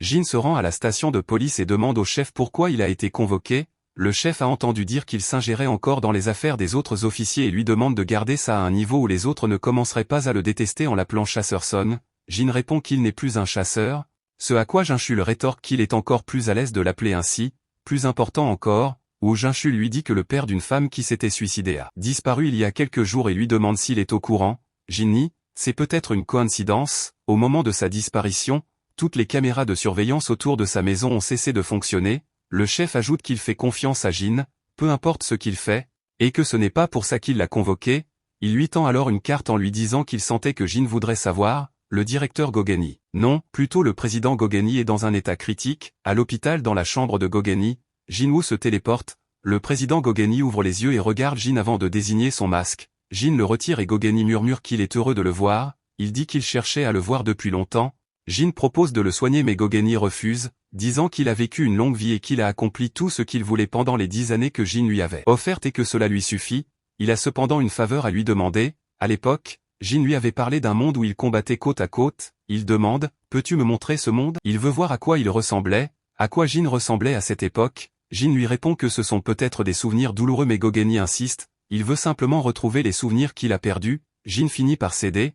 Jin se rend à la station de police et demande au chef pourquoi il a été convoqué. Le chef a entendu dire qu'il s'ingérait encore dans les affaires des autres officiers et lui demande de garder ça à un niveau où les autres ne commenceraient pas à le détester en l'appelant chasseur Son. Jin répond qu'il n'est plus un chasseur, ce à quoi Jinchul rétorque qu'il est encore plus à l'aise de l'appeler ainsi, plus important encore, où Jinchul lui dit que le père d'une femme qui s'était suicidée a disparu il y a quelques jours et lui demande s'il est au courant. Jin nie, c'est peut-être une coïncidence, au moment de sa disparition, toutes les caméras de surveillance autour de sa maison ont cessé de fonctionner. Le chef ajoute qu'il fait confiance à Jin, peu importe ce qu'il fait, et que ce n'est pas pour ça qu'il l'a convoqué. Il lui tend alors une carte en lui disant qu'il sentait que Jin voudrait savoir. Le directeur Gogeni. Non, plutôt le président Gogeni est dans un état critique, à l'hôpital dans la chambre de Gogeni. Jinwoo se téléporte, le président Gogeni ouvre les yeux et regarde Jin avant de désigner son masque. Jin le retire et Gogeni murmure qu'il est heureux de le voir, il dit qu'il cherchait à le voir depuis longtemps. Jin propose de le soigner mais Gogeni refuse, disant qu'il a vécu une longue vie et qu'il a accompli tout ce qu'il voulait pendant les 10 années que Jin lui avait offertes et que cela lui suffit. Il a cependant une faveur à lui demander. À l'époque, Jin lui avait parlé d'un monde où il combattait côte à côte. Il demande, peux-tu me montrer ce monde? Il veut voir à quoi il ressemblait, à quoi Jin ressemblait à cette époque. Jin lui répond que ce sont peut-être des souvenirs douloureux mais Gogeni insiste, il veut simplement retrouver les souvenirs qu'il a perdus. Jin finit par céder,